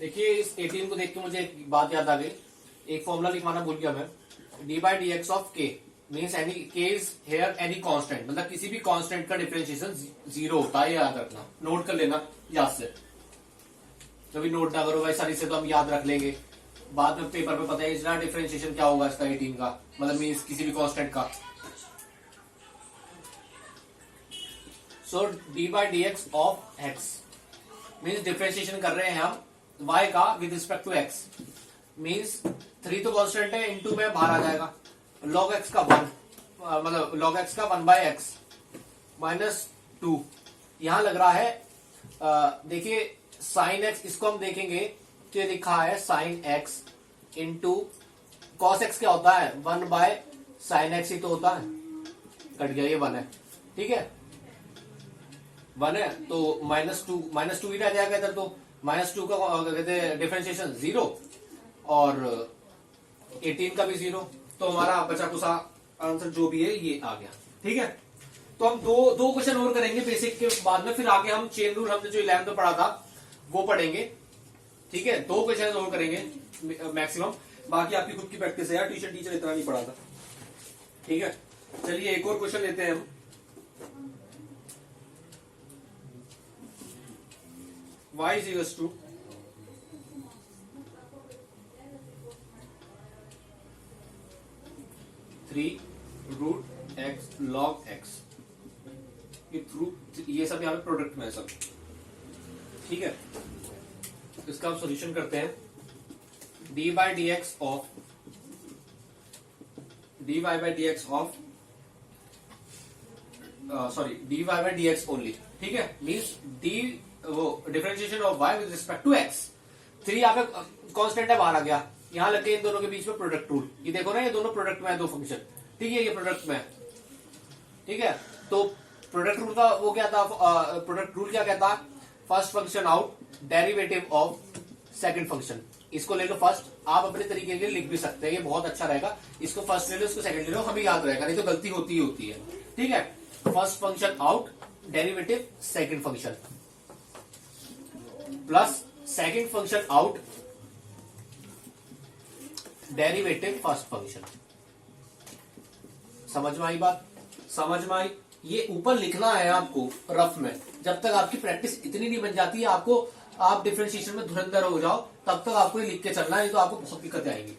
देखिए इस 18 को देख के मुझे एक बात याद आ गई, एक फॉर्मूला लिखवाना भूल गया मैं। D by d x of के मीन्स एनी के इज हेयर एनी कांस्टेंट, मतलब किसी भी कांस्टेंट का डिफरेंशिएशन जीरो होता है, याद रखना, नोट कर लेना याद से। कभी नोट ना करो वैसा, से तो हम याद रख लेंगे, बाद में पेपर पे पता है इसका डिफरेंशिएशन क्या होगा इसका 18 का, मतलब मीन्स किसी भी कांस्टेंट का। So d by d x of x means differentiation कर रहे हैं हम y का with respect to x, means 3 तो कांस्टेंट है, इनटू में बाहर आ जाएगा log x का 1, मतलब log x का 1 बाय एक्स माइनस 2। यहां लग रहा है देखिए साइन x, इसको हम देखेंगे तो ये लिखा है sine x into cos x क्या होता है 1 बाय साइन x ही तो होता है, कट गया ये 1 है, ठीक है 1 है तो माइनस टू ही रह जाएगा इधर, तो -2 का कहते हैं डिफरेंशिएशन 0 और 18 का भी 0, तो हमारा बचा कुछ आंसर जो भी है ये आ गया, ठीक है। तो हम दो क्वेश्चन और करेंगे बेसिक के बाद में, फिर आगे हम चेन रूल हमने जो 11 में पढ़ा था वो पढ़ेंगे, ठीक है। 2 क्वेश्चन और करेंगे मैक्सिमम, बाकी आपकी खुद की प्रैक्टिस है यार, ट्यूशन टीचर इतना नहीं पढ़ाता, ठीक है। चलिए एक और क्वेश्चन लेते हैं हम। y is equals to three root x log x, ये सब यहाँ पे प्रोडक्ट में है सब, ठीक है। इसका हम सॉल्यूशन करते हैं। D by d x of d y by d x of sorry d y by d x only, ठीक है, मीन्स डी वो differentiation of y with respect to x। 3 यहाँ पे कांस्टेंट है, बाहर आ गया, यहाँ लग गया इन दोनों के बीच में प्रोडक्ट रूल, ये देखो ना ये दोनों प्रोडक्ट में है, 2 फंक्शन, ठीक है, ये प्रोडक्ट में है, ठीक है। तो प्रोडक्ट रूल का वो क्या था, प्रोडक्ट रूल क्या कहता, first function out derivative of second function. इसको ले लो फर्स्ट, आप अपने तरीके के लिख भी सकते हैं, ये बहुत अच्छा रहेगा। इसको फर्स्ट ले लो, इसको सेकंड ले लो, हमें याद रहेगा, नहीं तो गलती होती ही होती है, ठीक है। First function out derivative second function plus second function out derivative first function. समझ में आई बात, समझ में आई। ये ऊपर लिखना है आपको रफ में, जब तक आपकी प्रैक्टिस इतनी नहीं बन जाती है, आपको आप डिफरेंशिएशन में धुरंधर हो जाओ तब तक आपको ये लिख के चलना है, नहीं तो आपको बहुत दिक्कतें आएंगी।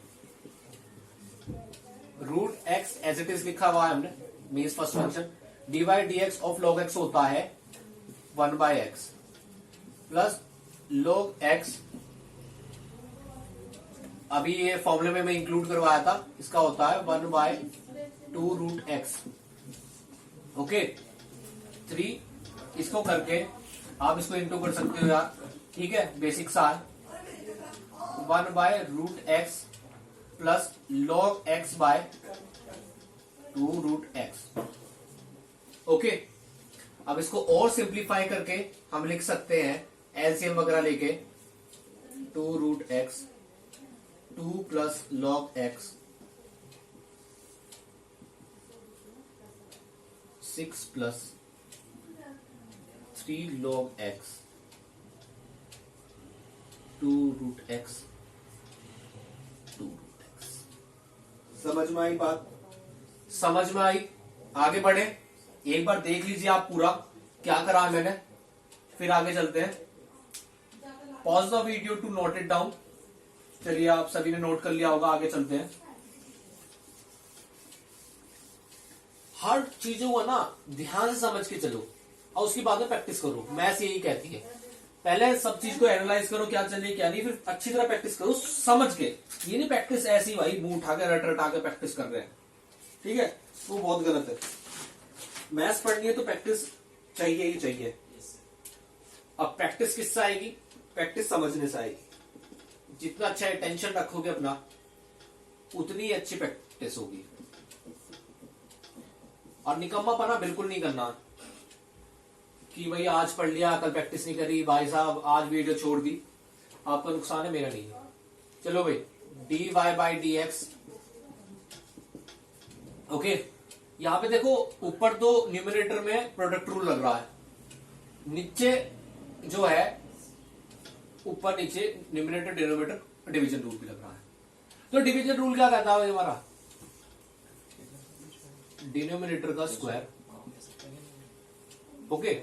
Root x as it is लिखा हुआ है हमने, means first function d by d x of log x होता है 1 by x plus log x, अभी ये फॉर्मूले में मैं इंक्लूड करवाया था, इसका होता है 1 बाय 2 रूट एक्स, ओके 3। इसको करके आप इसको इंटू कर सकते हो यार, ठीक है, बेसिक सा है 1 by root x plus log x by 2 root x, okay. अब इसको और सिंप्लीफाई करके हम लिख सकते हैं एलसीएम वगैरह लेके 2 root x 2 plus log x 6 plus 3 log x 2 root x 2 root x. समझ में आई बात, समझ में आई। आगे बढ़े, एक बार देख लीजिए आप पूरा क्या करा है मैंने, फिर आगे चलते हैं। Pause the video to note it down. चलिए आप सभी ने नोट कर लिया होगा, आगे चलते हैं। हर चीजों को ना ध्यान से समझ के चलो और उसके बाद में प्रैक्टिस करो, मैथ्स यही कहती है। पहले सब चीज को एनालाइज करो क्या चल रही क्या नहीं, फिर अच्छी तरह प्रैक्टिस करो समझ के। ये नहीं प्रैक्टिस ऐसी भाई मुंह उठा के रट रटा के प्रैक्टिस कर रहे हैं, ठीक है, वो बहुत गलत है। मैथ्स पढ़नी है तो प्रैक्टिस चाहिए ही चाहिए। अब प्रैक्टिस किससे आएगी, प्रैक्टिस समझने से आएगी। जितना अच्छा अटेंशन रखोगे अपना, उतनी अच्छी प्रैक्टिस होगी। और निकम्मापना बिल्कुल नहीं करना कि भाई आज पढ़ लिया कल प्रैक्टिस नहीं करी, भाई साहब आज वीडियो छोड़ दी, आपका नुकसान है मेरा नहीं है। चलो भाई d y by d x, okay. यहां पे देखो ऊपर तो न्यूमरेटर में प्रोडक्ट रूल लग रहा है, नीचे जो है ऊपर नीचे न्यूमरेटर डिनोमिनेटर डिवीजन रूल भी लग रहा है। तो डिवीजन रूल क्या कहता है हमारा, डिनोमिनेटर का स्क्वायर, ओके,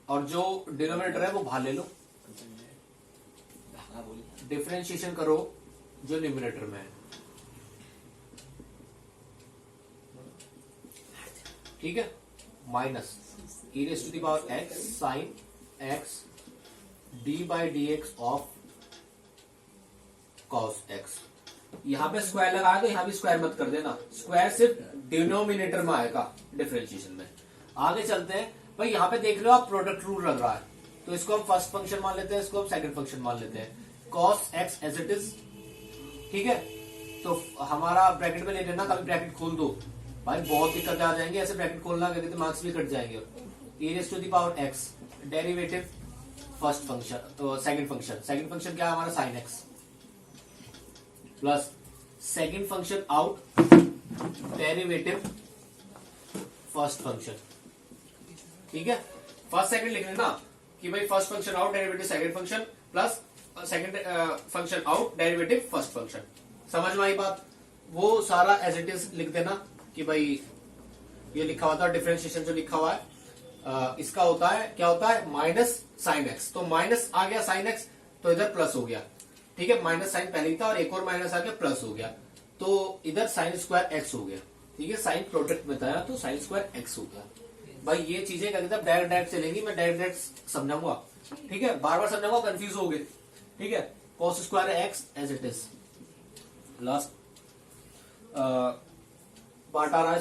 और जो डिनोमिनेटर है वो बाहर ले लो, डिफरेंशिएशन करो जो न्यूमरेटर में है, ठीक है, minus e raise to the power x sine x d by d x of cos x। यहां पे स्क्वायर लगाया तो यहां भी स्क्वायर मत कर देना, स्क्वायर सिर्फ डिनोमिनेटर में आएगा डिफरेंशिएशन में। आगे चलते हैं भाई, यहां पे देख लो आप प्रोडक्ट रूल लग रहा है, तो इसको हम फर्स्ट फंक्शन मान लेते हैं, इसको हम सेकंड फंक्शन मान लेते हैं, cos x as it is, ठीक है। तो हमारा ब्रैकेट में ले लेना, कभी ब्रैकेट खोल दो भाई, बहुत दिक्कत आ जाएंगे, ऐसे ब्रैकेट खोलना करके तो मार्क्स भी कट जाएंगे। e raise to the power x derivative first function, तो सेकंड फंक्शन क्या है हमारा sin x, plus second function out derivative first function, ठीक है। फर्स्ट सेकंड लिख लेना कि भाई first function out derivative second function plus second function out derivative first function. समझ में आई बात? वो सारा एज इट इज लिख देना कि भाई ये लिखा हुआ था, डिफरेंशिएशन जो लिखा हुआ है इसका होता है, क्या होता है, माइनस साइन एक्स, तो माइनस आ गया साइन एक्स तो इधर प्लस हो गया, ठीक है, माइनस साइन पहले ही था और एक और माइनस आ गया प्लस हो गया, तो इधर साइन स्क्वायर एक्स हो गया, ठीक है, साइन प्रोडक्ट में था तो साइन स्क्वायर एक्स हो गया। भाई ये चीजें क्या डायरेक्ट चलेंगी, मैं डायरेक्ट समझाऊंगा, ठीक है, बार बार समझाऊंगा, कंफ्यूज हो गए, ठीक है। Cos square x as it is, last part आ रहा है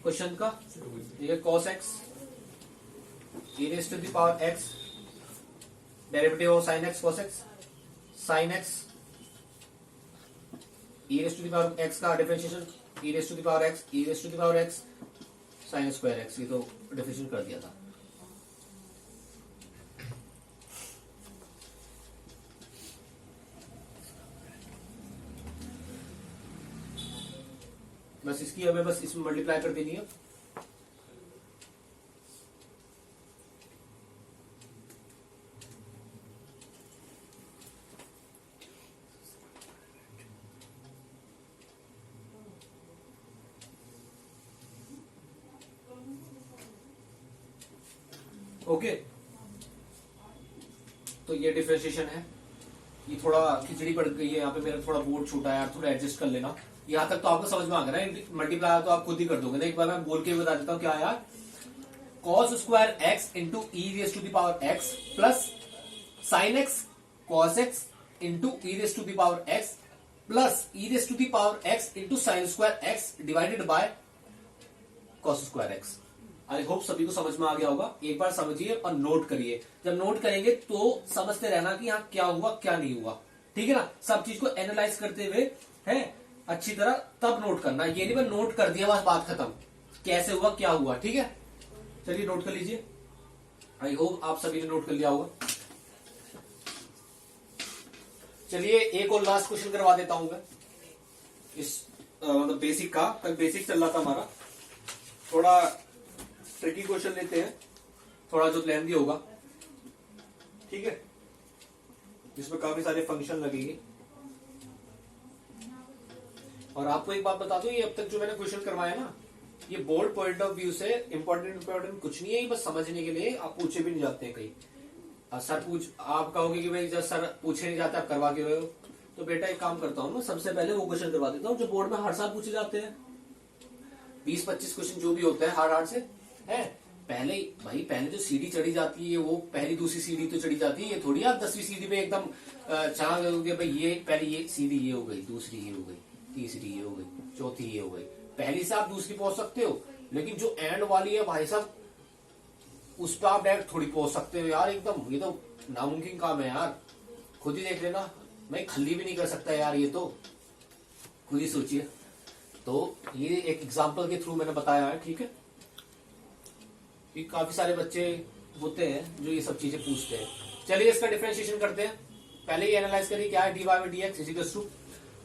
क्वेश्चन का, ठीक है, cos x e raise to the power x derivative of sin x cos x, sin x e raise to the power x का differentiation e raise to the power x, e raise to the power x sin square x, ये तो differentiation कर दिया था। बस इसकी हमें बस इसमें मल्टीप्लाई कर देनी है, ओके। तो ये डिफरेंशिएशन है, ये थोड़ा खिचड़ी पड़ गई है यहाँ पे, मेरा थोड़ा बोर्ड छूटा है यार, थोड़ा एडजस्ट कर लेना। यहाँ तक तो आपको समझ में आ गया ना, मल्टीप्लाई तो आप खुद ही कर दोगे ना, एक बार मैं बोल के बता देता हूँ क्या यार, cos square x into e raise to the power x plus sin x cos x into e raise to the power x plus e raise to the power x into sine square x divided by cos square x। I hope सभी को समझ में आ गया होगा, एक बार समझिए और note करिए, जब नोट करेंगे तो समझते रहना कि यहाँ क्या हुआ क्या नहीं हुआ, ठीक है ना। सब चीज को एनालाइज करते हुए है अच्छी तरह तब नोट करना, ये नहीं मैं नोट कर दिया बस बात खत्म, कैसे हुआ क्या हुआ, ठीक है। चलिए नोट कर लीजिए, आई होप आप सभी ने नोट कर लिया होगा। चलिए एक और लास्ट क्वेश्चन करवा देता हूं मैं, इस मतलब बेसिक का, कल बेसिक चल रहा था हमारा, थोड़ा ट्रिकी क्वेश्चन लेते हैं, थोड़ा जो लेंथी होगा, ठीक है, जिसमें काफी सारे फंक्शन लगेंगे। और आपको एक बात बता दूं, ये अब तक जो मैंने क्वेश्चन करवाया ना, ये बोर्ड पॉइंट ऑफ व्यू से इंपॉर्टेंट कुछ नहीं है, ये बस समझने के लिए, आप पूछे भी नहीं जाते हैं कहीं। सर आप कहोगे कि भाई जब सर पूछे नहीं जाते आप करवा के रहे हो, तो बेटा एक काम करता हूं मैं, सबसे पहले वो क्वेश्चन करवा देता हूं जो बोर्ड में हर साल पूछे जाते हैं, 20-25 क्वेश्चन जो भी होते हैं हार्ड से है। पहले जो सीढ़ी चढ़ी जाती है वो पहली दूसरी सीढ़ी तो चढ़ी जाती है, ये थोड़ी आप 10वीं सीढ़ी पे एकदम चढ़ा दोगे, भाई ये पहले ये सीढ़ी ये हो गई, दूसरी ये हो गई, तीसरी ये हो गई, चौथी ये हो गई, पहली से आप दूसरी पहुंच सकते हो, लेकिन जो एंड वाली है भाई साहब उस पर आप डायरेक्ट थोड़ी पहुंच सकते हो यार, एकदम ये तो नामुमकिन काम है यार, खुद ही देख लेना, मैं खल्ली भी नहीं कर सकता यार, ये तो खुद ही सोचिए। तो ये एक एग्जाम्पल के थ्रू मैंने बताया है, ठीक है, कि काफी सारे बच्चे होते हैं जो ये सब चीजें पूछते हैं। चलिए इसका डिफरेंशिएशन करते हैं, पहले ही एनालाइज करिए क्या है dy by d x equals to,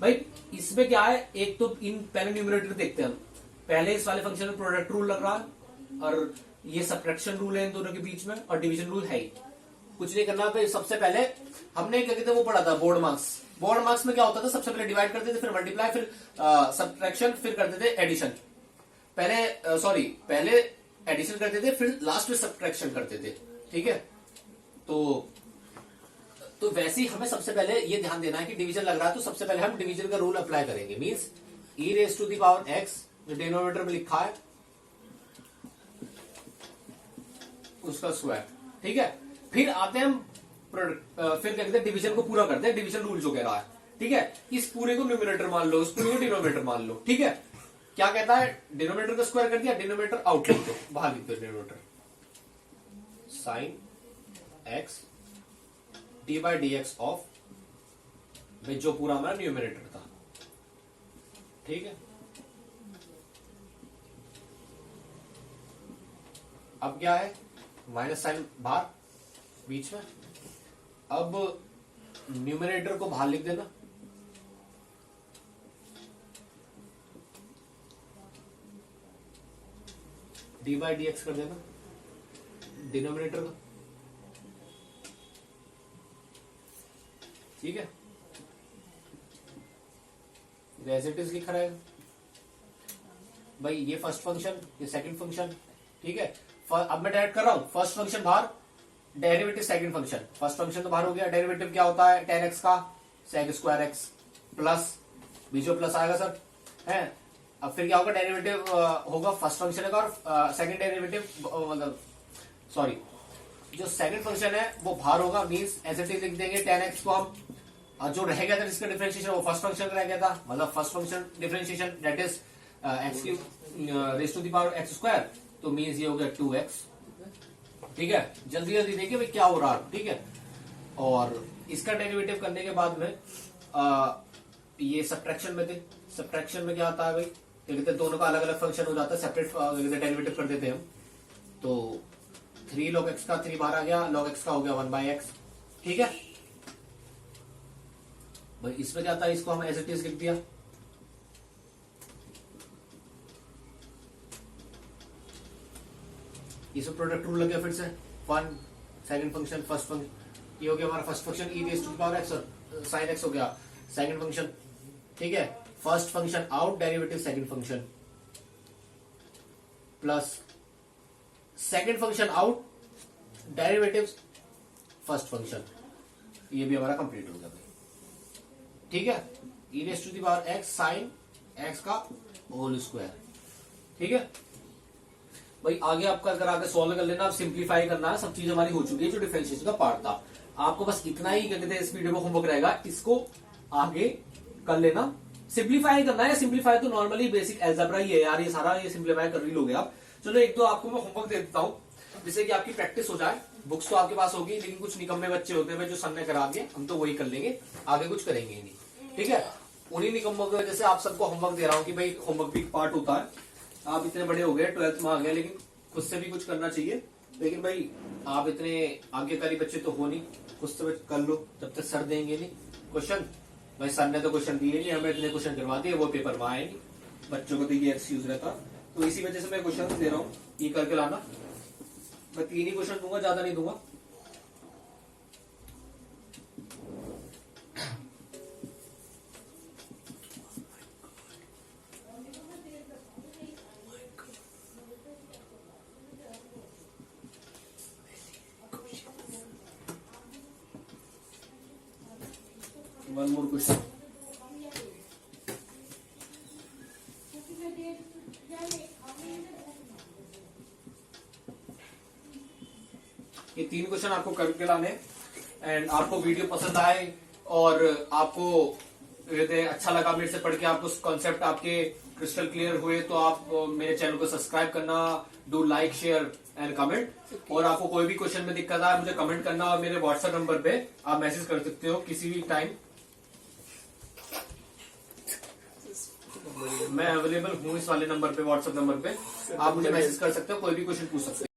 भाई इसमें क्या है, एक तो इन पहले न्यूमरेटर देखते हैं हम, पहले इस वाले फंक्शन में प्रोडक्ट रूल लग रहा है और ये सब्ट्रैक्शन रूल है इन दोनों के बीच में और डिवीजन रूल है ही, कुछ नहीं करना भाई। सबसे पहले हमने क्या कहते हैं वो पढ़ा था बोर्ड मार्क्स। बोर्ड मार्क्स में क्या होता था, सबसे पहले डिवाइड करते थे, फिर मल्टीप्लाई, फिर सब्ट्रैक्शन, फिर करते थे एडिशन। पहले एडिशन करते थे, फिर लास्ट में सब्ट्रैक्शन करते थे। ठीक है, तो वैसे ही हमें सबसे पहले ये ध्यान देना है कि डिवीजन लग रहा है तो सबसे पहले हम डिवीजन का रूल अप्लाई करेंगे। Means e raise to the power x जो डिनोमिनेटर में लिखा है उसका स्क्वायर। ठीक है, फिर आते हैं हम फिर क्या कहते हैं डिवीजन को पूरा करते हैं, डिवीजन रूल जो कह रहा है। ठीक है, इस पूरे को न्यूमिनेटर मान लो, इस पूरे को डिनोमिनेटर मान लो। ठीक है, क्या कहता है, डिनोमिनेटर का स्क्वायर कर दिया, डिनोमिनेटर आउट लिख दो, बाहर लिख दो denominator sine x d by d x of में जो पूरा हमारा न्यूमिनेटर था। ठीक है, अब क्या है, माइनस साइन बाहर बीच में। अब न्यूमिनेटर को बाहर लिख देना, डी बाई डी एक्स कर देना डिनोमिनेटर का। ठीक है, एज इट इज लिखा रहेगा भाई, ये फर्स्ट फंक्शन, ये सेकंड फंक्शन। ठीक है, अब मैं डायरेक्ट कर रहा हूं, फर्स्ट फंक्शन बाहर, derivative second function. First function तो बाहर हो गया, डेरिवेटिव क्या होता है, tan x का sec स्क्वायर x प्लस बीच में प्लस आएगा सर है। अब फिर क्या होगा, डेरिवेटिव होगा फर्स्ट फंक्शन का और सेकंड डेरिवेटिव मतलब सॉरी जो सेकंड फंक्शन है वो बाहर होगा। मींस एज इट इज लिख देंगे tan x को हम, जो रह गया था जिसका डिफरेंशिएशन वो फर्स्ट फंक्शन रह गया था, मतलब first function differentiation that is x की raise to the power x square, तो मींस ये हो गया 2x। ठीक है, जल्दी जल्दी देखिए भाई क्या हो रहा है। ठीक है, और इसका डेरिवेटिव करने के बाद में ये सब्ट्रैक्शन में थे, सब्ट्रैक्शन में क्या आता है भाई, क्या कहते हैं दोनों का अलग अलग फंक्शन हो जाता है, सेपरेट डेरिवेटिव कर देते हैं हम। तो 3 log x का 3 बाहर आ गया, log x का हो गया 1/x। ठीक है भाई, इसमें क्या था, इसको हम एज इट इज लिख दिया। इसमें प्रोडक्ट रूल लग गया फिर से, 1 सेकंड फंक्शन फर्स्ट फंक्शन, ये हो गया हमारा first function e raise to the power x और sin x हो गया सेकंड फंक्शन। ठीक है, first function out, derivative second function plus second function out, derivative first function, ये भी हमारा कंप्लीट हो गया भाई। ठीक है, e raise to the power x sin x का होल स्क्वायर। ठीक है भाई, आगे आपका अगर आगे सॉल्व कर लेना, आप सिंप्लीफाई करना है, सब चीज हमारी हो चुकी है जो डिफरेंशिएशन का पार्ट था। आपको बस इतना ही क्या कहते हैं इस वीडियो में होमवर्क रहेगा, इसको आगे कर लेना, सिंप्लीफाई करना है। सिंप्लीफाई तो नॉर्मली बेसिक एल्जेब्रा ही है यार, ये सारा ये सिंप्लीफाई कर ही लोगे आप। चलो एक दो आपको मैं होमवर्क दे देता हूं जिससे कि आपकी प्रैक्टिस हो जाए। बुक्स तो आपके पास होगी, लेकिन कुछ निकम्मे बच्चे होते हैं जो सर ने करा दिए, हम तो वही कर लेंगे, आगे कुछ करेंगे ही नहीं। ठीक है, उन्हीं निकम्मों की वजह से आप सबको होमवर्क दे रहा हूं कि भाई होमवर्क भी पार्ट होता है। आप इतने बड़े हो गए, 12th में आ गए, लेकिन खुद से भी कुछ करना चाहिए। लेकिन भाई आप इतने आज्ञाकारी बच्चे तो हो नहीं, खुद से कर लो, जब तक सर देंगे नहीं क्वेश्चन। भाई सर ने तो क्वेश्चन दिए नहीं, हमें इतने क्वेश्चन करवा दिए, वो पेपर में आए नहीं, बच्चों को तो ये एक्सक्यूज रहता। तो इसी वजह से मैं क्वेश्चन दे रहा हूँ, ये करके लाना। मैं 3 ही क्वेश्चन दूंगा, ज्यादा नहीं दूंगा। One more question. ये 3 क्वेश्चन आपको करके लाने, एंड आपको वीडियो पसंद आए और आपको अच्छा लगा मेरे से पढ़ के, आपको कॉन्सेप्ट आपके क्रिस्टल क्लियर हुए, तो आप मेरे चैनल को सब्सक्राइब करना, do like share and comment. और आपको कोई भी क्वेश्चन में दिक्कत आए मुझे कमेंट करना, और मेरे व्हाट्सएप नंबर पे आप मैसेज कर सकते हो किसी भी टाइम, मैं अवेलेबल हूँ इस वाले नंबर पे, व्हाट्सएप नंबर पे आप मुझे मैसेज कर सकते हो, कोई भी क्वेश्चन पूछ सकते हो।